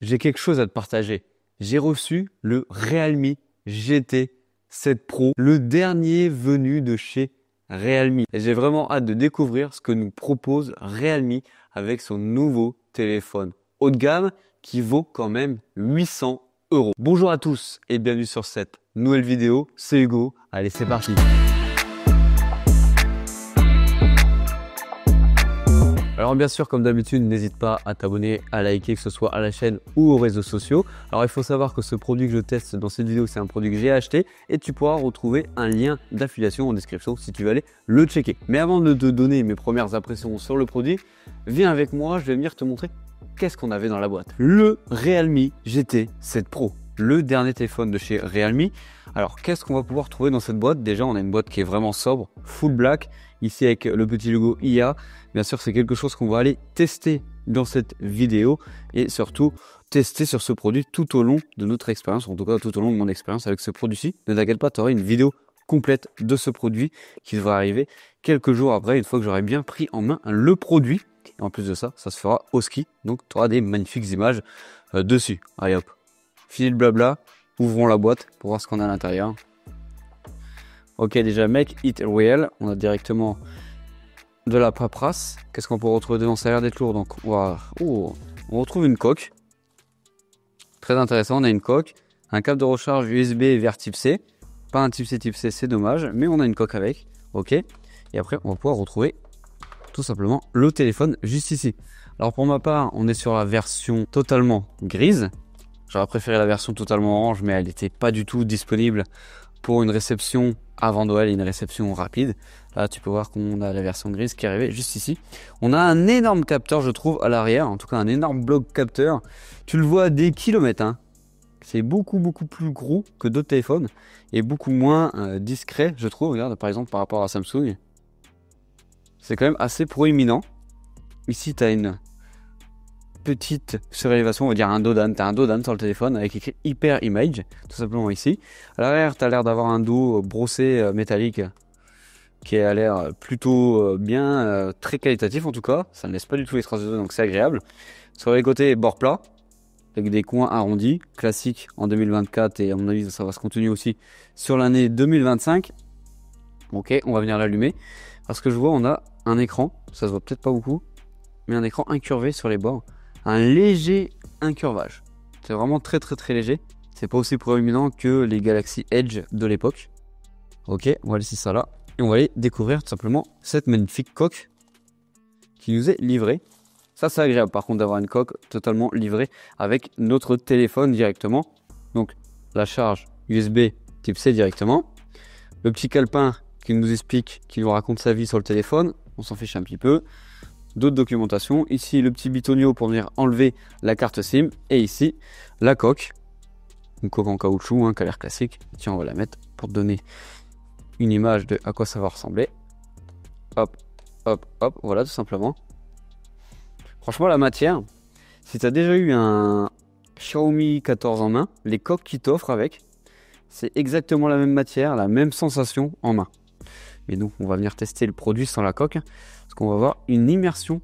J'ai quelque chose à te partager. J'ai reçu le Realme GT 7 Pro, le dernier venu de chez Realme. Et j'ai vraiment hâte de découvrir ce que nous propose Realme avec son nouveau téléphone haut de gamme qui vaut quand même 800 €. Bonjour à tous et bienvenue sur cette nouvelle vidéo. C'est Hugo. Allez, c'est parti. Alors bien sûr, comme d'habitude, n'hésite pas à t'abonner, à liker, que ce soit à la chaîne ou aux réseaux sociaux. Alors il faut savoir que ce produit que je teste dans cette vidéo, c'est un produit que j'ai acheté et tu pourras retrouver un lien d'affiliation en description si tu veux aller le checker. Mais avant de te donner mes premières impressions sur le produit, viens avec moi, je vais venir te montrer qu'est-ce qu'on avait dans la boîte. Le Realme GT 7 Pro, le dernier téléphone de chez Realme. Alors qu'est-ce qu'on va pouvoir trouver dans cette boîte? Déjà, on a une boîte qui est vraiment sobre, full black, ici avec le petit logo IA. Bien sûr, c'est quelque chose qu'on va aller tester dans cette vidéo et surtout tester sur ce produit tout au long de notre expérience, en tout cas tout au long de mon expérience avec ce produit-ci. Ne t'inquiète pas, tu auras une vidéo complète de ce produit qui devrait arriver quelques jours après, une fois que j'aurai bien pris en main le produit. Et en plus de ça, ça se fera au ski, donc tu auras des magnifiques images dessus. Allez hop, fini le blabla, ouvrons la boîte pour voir ce qu'on a à l'intérieur. Ok, déjà make it real, on a directement de la paperasse. Qu'est-ce qu'on peut retrouver dedans? Ça a l'air d'être lourd, donc on retrouve une coque. Très intéressant, on a une coque, un câble de recharge USB vers type C. Pas un type C, c'est dommage, mais on a une coque avec. Ok, et après on va pouvoir retrouver tout simplement le téléphone juste ici. Alors pour ma part, on est sur la version totalement grise. J'aurais préféré la version totalement orange, mais elle n'était pas du tout disponible pour une réception avant Noël et une réception rapide. Là, tu peux voir qu'on a la version grise qui est arrivée juste ici. On a un énorme capteur, je trouve, à l'arrière. En tout cas, un énorme bloc capteur. Tu le vois à des kilomètres. Hein. C'est beaucoup plus gros que d'autres téléphones et beaucoup moins discret, je trouve. Regarde, par exemple, par rapport à Samsung. C'est quand même assez proéminent. Ici, tu as une petite surélévation, on va dire un dodan. Tu as un dodan sur le téléphone avec écrit Hyper Image, tout simplement ici. À l'arrière, tu as l'air d'avoir un dos brossé métallique qui a l'air plutôt bien, très qualitatif en tout cas. Ça ne laisse pas du tout les traces de dos, donc c'est agréable. Sur les côtés, bord plat, avec des coins arrondis, classique en 2024 et à mon avis, ça va se continuer aussi sur l'année 2025. Ok, on va venir l'allumer. Parce que je vois, on a un écran, ça se voit peut-être pas beaucoup, mais un écran incurvé sur les bords. Un léger incurvage. C'est vraiment très léger. C'est pas aussi proéminent que les Galaxy Edge de l'époque. Ok, on va laisser ça là. Et on va aller découvrir tout simplement cette magnifique coque qui nous est livrée. Ça, c'est agréable par contre d'avoir une coque totalement livrée avec notre téléphone directement. Donc la charge USB type C directement. Le petit calepin qui nous explique, qui nous raconte sa vie sur le téléphone. On s'en fiche un petit peu. D'autres documentations. Ici, le petit bitonio pour venir enlever la carte SIM. Et ici, la coque. Une coque en caoutchouc, qui a l'air classique. Tiens, on va la mettre pour te donner une image de à quoi ça va ressembler. Hop, voilà tout simplement. Franchement, la matière, si tu as déjà eu un Xiaomi 14 en main, les coques qui t'offrent avec, c'est exactement la même matière, la même sensation en main. Mais nous, on va venir tester le produit sans la coque, parce qu'on va avoir une immersion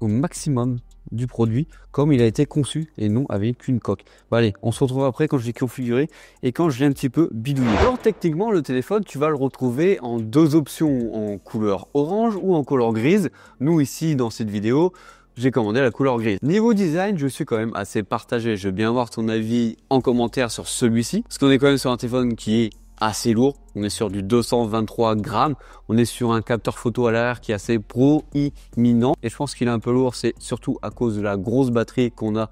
au maximum du produit, comme il a été conçu, et non avec une coque. Bon, allez, on se retrouve après quand je l'ai configuré, et quand je l'ai un petit peu bidouillé. Alors techniquement, le téléphone, tu vas le retrouver en deux options, en couleur orange ou en couleur grise. Nous, ici, dans cette vidéo, j'ai commandé la couleur grise. Niveau design, je suis quand même assez partagé. Je veux bien voir ton avis en commentaire sur celui-ci, parce qu'on est quand même sur un téléphone qui est assez lourd. On est sur du 223 grammes. On est sur un capteur photo à l'arrière qui est assez proéminent. Et je pense qu'il est un peu lourd, c'est surtout à cause de la grosse batterie qu'on a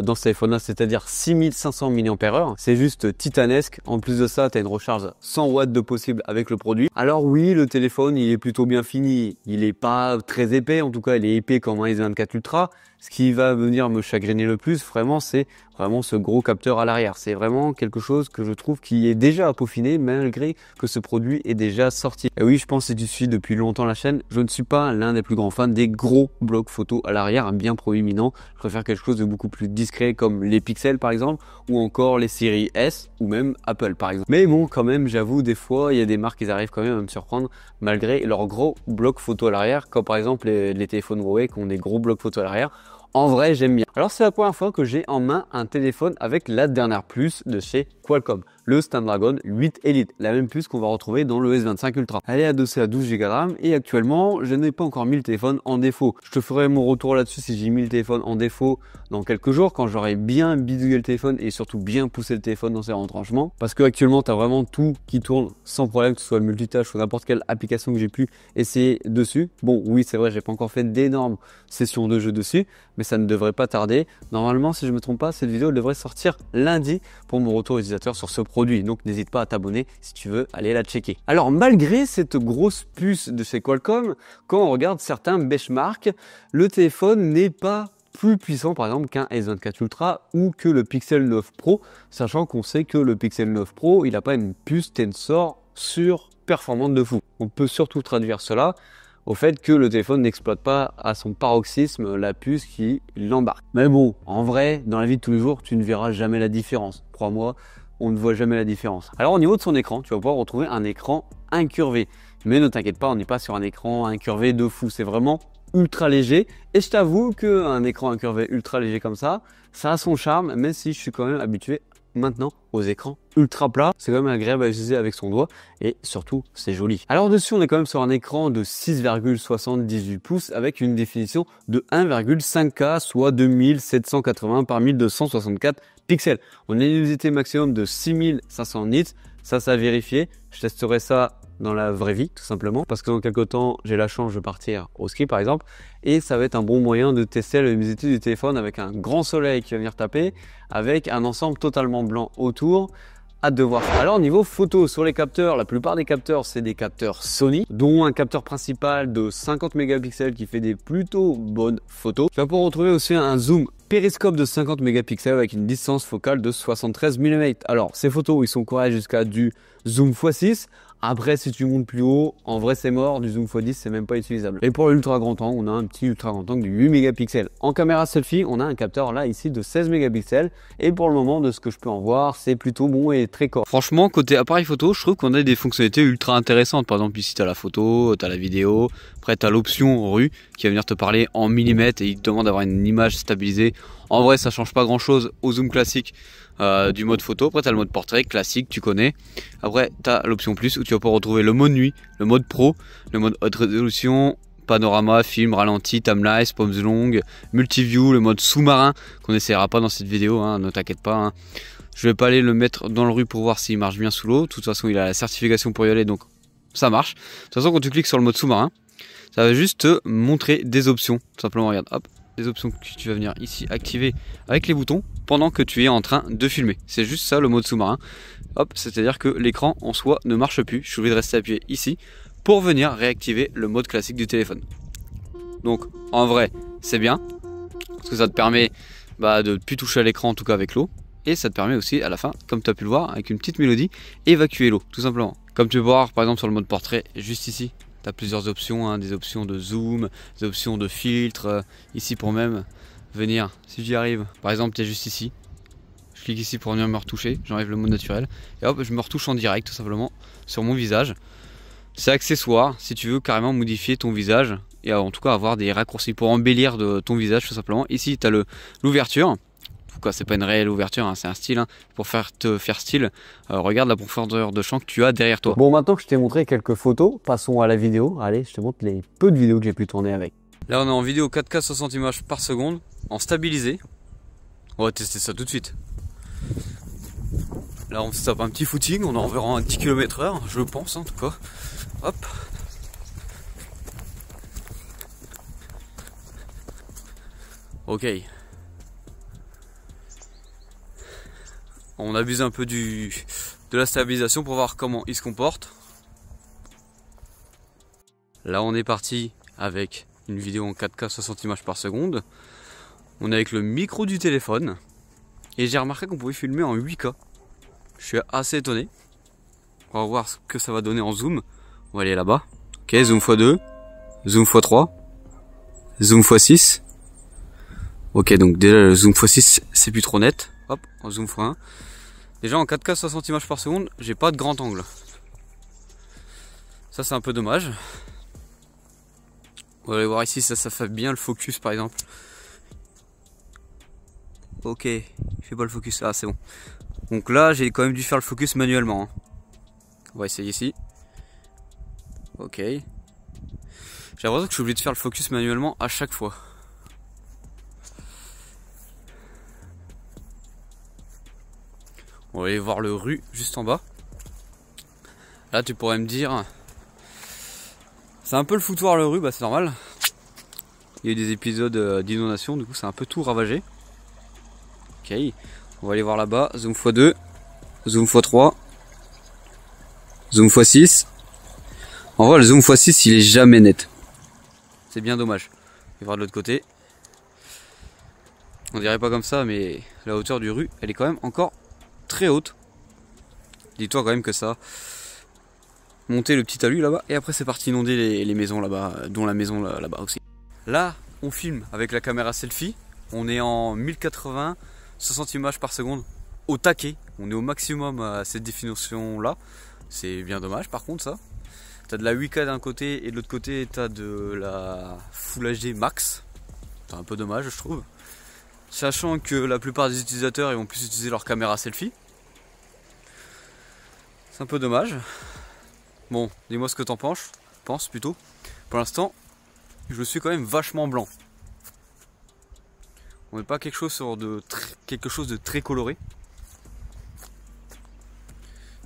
dans ce téléphone-là, c'est-à-dire 6500 mAh. C'est juste titanesque. En plus de ça, tu as une recharge 100 watts de possible avec le produit. Alors oui, le téléphone, il est plutôt bien fini. Il n'est pas très épais. En tout cas, il est épais comme un S24 Ultra. Ce qui va venir me chagriner le plus, vraiment, c'est vraiment ce gros capteur à l'arrière. C'est vraiment quelque chose que je trouve qui est déjà à peaufiner, malgré que ce produit est déjà sorti. Et oui, je pense que si tu suis depuis longtemps la chaîne, je ne suis pas l'un des plus grands fans des gros blocs photo à l'arrière, bien proéminent. Je préfère quelque chose de beaucoup plus discret, comme les Pixel par exemple, ou encore les séries S, ou même Apple par exemple. Mais bon, quand même, j'avoue, des fois, il y a des marques qui arrivent quand même à me surprendre, malgré leurs gros blocs photo à l'arrière, comme par exemple les téléphones Huawei qui ont des gros blocs photo à l'arrière. En vrai, j'aime bien. Alors, c'est la première fois que j'ai en main un téléphone avec la dernière puce de chez Qualcomm, le Snapdragon 8 Elite, la même puce qu'on va retrouver dans le S25 Ultra. Elle est adossée à 12 Go de RAM et actuellement, je n'ai pas encore mis le téléphone en défaut. Je te ferai mon retour là-dessus si j'ai mis le téléphone en défaut dans quelques jours, quand j'aurai bien bidouillé le téléphone et surtout bien poussé le téléphone dans ses retranchements. Parce que actuellement, tu as vraiment tout qui tourne sans problème, que ce soit le multitâche ou n'importe quelle application que j'ai pu essayer dessus. Bon, oui, c'est vrai, j'ai pas encore fait d'énormes sessions de jeu dessus, mais ça ne devrait pas tarder. Normalement, si je ne me trompe pas, cette vidéo devrait sortir lundi pour mon retour utilisateur sur ce produit. Donc, n'hésite pas à t'abonner si tu veux aller la checker. Alors, malgré cette grosse puce de chez Qualcomm, quand on regarde certains benchmarks, le téléphone n'est pas plus puissant par exemple qu'un S24 Ultra ou que le Pixel 9 Pro, sachant qu'on sait que le Pixel 9 Pro, il n'a pas une puce Tensor performante de fou. On peut surtout traduire cela au fait que le téléphone n'exploite pas à son paroxysme la puce qui l'embarque. Mais bon, en vrai, dans la vie de tous les jours, tu ne verras jamais la différence. Crois-moi, on ne voit jamais la différence. Alors au niveau de son écran, tu vas pouvoir retrouver un écran incurvé. Mais ne t'inquiète pas, on n'est pas sur un écran incurvé de fou. C'est vraiment ultra léger. Et je t'avoue qu'un écran incurvé ultra léger comme ça a son charme, même si je suis quand même habitué maintenant aux écrans ultra plats. C'est quand même agréable à utiliser avec son doigt et surtout c'est joli. Alors dessus on est quand même sur un écran de 6,78 pouces avec une définition de 1,5K, soit 2780 par 1264 pixels. On a une luminosité maximum de 6500 nits, ça à vérifier. Je testerai ça dans la vraie vie tout simplement parce que dans quelques temps j'ai la chance de partir au ski par exemple et ça va être un bon moyen de tester la luminosité du téléphone avec un grand soleil qui va venir taper, avec un ensemble totalement blanc autour. Hâte de voir. Alors niveau photo sur les capteurs, la plupart des capteurs c'est des capteurs Sony, dont un capteur principal de 50 mégapixels qui fait des plutôt bonnes photos. Tu vas pouvoir retrouver aussi un zoom périscope de 50 mégapixels avec une distance focale de 73 mm. Alors ces photos ils sont corrects jusqu'à du zoom x6. Après, si tu montes plus haut, en vrai c'est mort, du zoom x10 c'est même pas utilisable. Et pour l'ultra grand angle, on a un petit ultra grand angle de 8 mégapixels. En caméra selfie, on a un capteur là ici de 16 mégapixels. Et pour le moment, de ce que je peux en voir, c'est plutôt bon et très correct. Franchement, côté appareil photo, je trouve qu'on a des fonctionnalités ultra intéressantes. Par exemple, ici tu as la photo, tu as la vidéo, après tu as l'option rue qui va venir te parler en millimètres et il te demande d'avoir une image stabilisée. En vrai, ça change pas grand chose au zoom classique du mode photo. Après, tu as le mode portrait classique, tu connais. Après, tu as l'option plus où tu vas pouvoir retrouver le mode nuit, le mode pro, le mode haute résolution, panorama, film, ralenti, timelapse, pauses longues, multiview, le mode sous-marin qu'on n'essaiera pas dans cette vidéo, hein, ne t'inquiète pas. Hein. Je vais pas aller le mettre dans le rue pour voir s'il marche bien sous l'eau. De toute façon, il a la certification pour y aller, donc ça marche. De toute façon, quand tu cliques sur le mode sous-marin, ça va juste te montrer des options. Tout simplement, regarde, hop, des options que tu vas venir ici activer avec les boutons pendant que tu es en train de filmer. C'est juste ça le mode sous-marin. Hop, c'est-à-dire que l'écran en soi ne marche plus. Je suis obligé de rester appuyé ici pour venir réactiver le mode classique du téléphone. Donc en vrai, c'est bien parce que ça te permet de ne plus toucher à l'écran, en tout cas avec l'eau. Et ça te permet aussi à la fin, comme tu as pu le voir, avec une petite mélodie, évacuer l'eau, tout simplement. Comme tu peux voir par exemple sur le mode portrait, juste ici, tu as plusieurs options, hein, des options de zoom, des options de filtre, ici pour même venir, si j'y arrive, par exemple tu es juste ici, je clique ici pour venir me retoucher, j'enlève le mode naturel, et hop, je me retouche en direct tout simplement sur mon visage. C'est accessoire si tu veux carrément modifier ton visage, et en tout cas avoir des raccourcis pour embellir de ton visage tout simplement. Ici tu as l'ouverture. C'est pas une réelle ouverture, hein, c'est un style. Hein. Pour te faire style, regarde la profondeur de champ que tu as derrière toi. Bon, maintenant que je t'ai montré quelques photos, passons à la vidéo. Allez, je te montre les peu de vidéos que j'ai pu tourner avec. Là, on est en vidéo 4K 60 images par seconde, en stabilisé. On va tester ça tout de suite. Là, on se tape un petit footing, on est environ un 10 km/h, je pense en tout cas. Hop. Ok. On abuse un peu de la stabilisation pour voir comment il se comporte. Là on est parti avec une vidéo en 4K 60 images par seconde. On est avec le micro du téléphone. Et j'ai remarqué qu'on pouvait filmer en 8K. Je suis assez étonné. On va voir ce que ça va donner en zoom. On va aller là-bas. Ok, zoom x2, zoom x3, zoom x6. Ok, donc déjà le zoom x6 c'est plus trop net. Hop, en zoom x1. Déjà en 4K 60 images par seconde, j'ai pas de grand angle. Ça c'est un peu dommage. On va aller voir ici, ça fait bien le focus par exemple. Ok, il fait pas le focus. Ah, c'est bon. Donc là, j'ai quand même dû faire le focus manuellement. Hein. On va essayer ici. Ok. J'ai l'impression que je suis obligé de faire le focus manuellement à chaque fois. On va aller voir le rue juste en bas. Là, tu pourrais me dire... C'est un peu le foutoir le rue, bah c'est normal. Il y a eu des épisodes d'inondation, du coup c'est un peu tout ravagé. Ok, on va aller voir là-bas. Zoom x2, zoom x3, zoom x6. En vrai, le zoom x6 il est jamais net. C'est bien dommage. On va voir de l'autre côté. On dirait pas comme ça, mais la hauteur du rue, elle est quand même encore très haute. Dis-toi quand même que ça. Monter le petit talus là-bas et après c'est parti inonder les maisons là-bas, dont la maison là-bas aussi. Là, on filme avec la caméra selfie. On est en 1080, 60 images par seconde au taquet. On est au maximum à cette définition-là. C'est bien dommage par contre ça. T'as de la 8K d'un côté et de l'autre côté t'as de la Full HD Max. C'est un peu dommage je trouve. Sachant que la plupart des utilisateurs ils vont plus utiliser leur caméra selfie. C'est un peu dommage. Bon, dis-moi ce que t'en penses plutôt. Pour l'instant, je suis quand même vachement blanc. On n'est pas quelque chose de très coloré.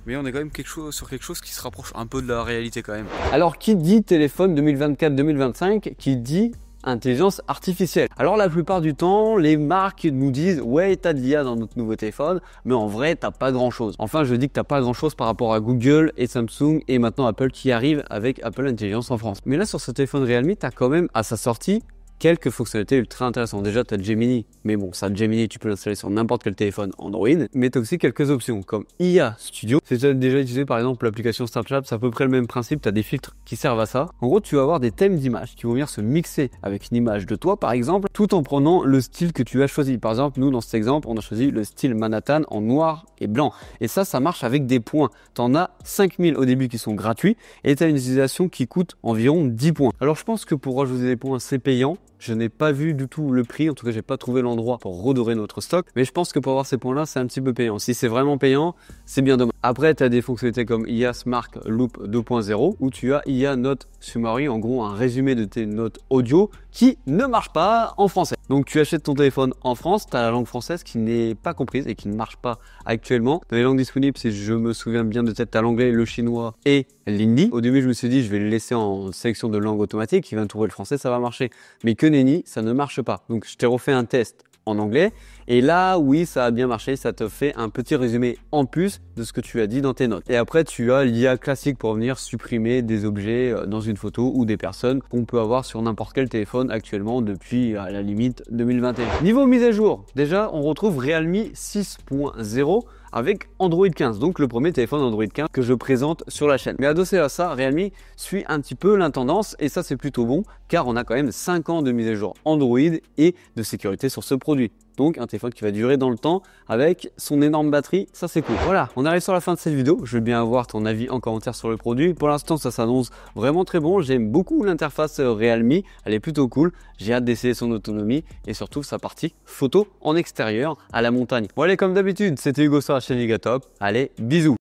Mais on est quand même sur quelque chose qui se rapproche un peu de la réalité quand même. Alors qui dit téléphone 2024-2025, qui dit intelligence artificielle. Alors la plupart du temps, les marques nous disent ouais t'as de l'IA dans notre nouveau téléphone, mais en vrai t'as pas grand chose. Enfin je dis que t'as pas grand chose par rapport à Google et Samsung et maintenant Apple qui arrive avec Apple Intelligence en France. Mais là sur ce téléphone Realme, t'as quand même à sa sortie quelques fonctionnalités ultra intéressantes. Déjà, tu as Gemini, mais bon, ça, Gemini, tu peux l'installer sur n'importe quel téléphone Android. Mais tu as aussi quelques options comme IA Studio. Si tu as déjà utilisé par exemple l'application Snapchat, c'est à peu près le même principe. Tu as des filtres qui servent à ça. En gros, tu vas avoir des thèmes d'images qui vont venir se mixer avec une image de toi, par exemple, tout en prenant le style que tu as choisi. Par exemple, nous, dans cet exemple, on a choisi le style Manhattan en noir et blanc. Et ça marche avec des points. Tu en as 5000 au début qui sont gratuits et tu as une utilisation qui coûte environ 10 points. Alors, je pense que pour rajouter des points, c'est payant. Je n'ai pas vu du tout le prix, en tout cas j'ai pas trouvé l'endroit pour redorer notre stock, mais je pense que pour avoir ces points là c'est un petit peu payant. Si c'est vraiment payant, c'est bien dommage. Après tu as des fonctionnalités comme IA Smart Loop 2.0 où tu as IA Note Summary, en gros un résumé de tes notes audio qui ne marche pas en français. Donc tu achètes ton téléphone en France, tu as la langue française qui n'est pas comprise et qui ne marche pas actuellement. Dans les langues disponibles, si je me souviens bien de tête, tu as l'anglais, le chinois et l'hindi. Au début je me suis dit je vais le laisser en sélection de langue automatique, il va trouver le français, ça va marcher. Mais que nenni, ça ne marche pas. Donc je t'ai refait un test en anglais et là oui ça a bien marché, ça te fait un petit résumé en plus de ce que tu as dit dans tes notes. Et après tu as l'IA classique pour venir supprimer des objets dans une photo ou des personnes qu'on peut avoir sur n'importe quel téléphone actuellement depuis à la limite 2021. Niveau mise à jour, déjà on retrouve Realme 6.0 avec Android 15, donc le premier téléphone Android 15 que je présente sur la chaîne. Mais adossé à ça, Realme suit un petit peu l'intendance et ça c'est plutôt bon car on a quand même 5 ans de mise à jour Android et de sécurité sur ce produit. Donc un téléphone qui va durer dans le temps avec son énorme batterie, ça c'est cool. Voilà, on arrive sur la fin de cette vidéo. Je veux bien avoir ton avis en commentaire sur le produit. Pour l'instant, ça s'annonce vraiment très bon. J'aime beaucoup l'interface Realme, elle est plutôt cool. J'ai hâte d'essayer son autonomie et surtout sa partie photo en extérieur à la montagne. Bon allez, comme d'habitude, c'était Hugo sur la chaîne Hugatop. Allez, bisous.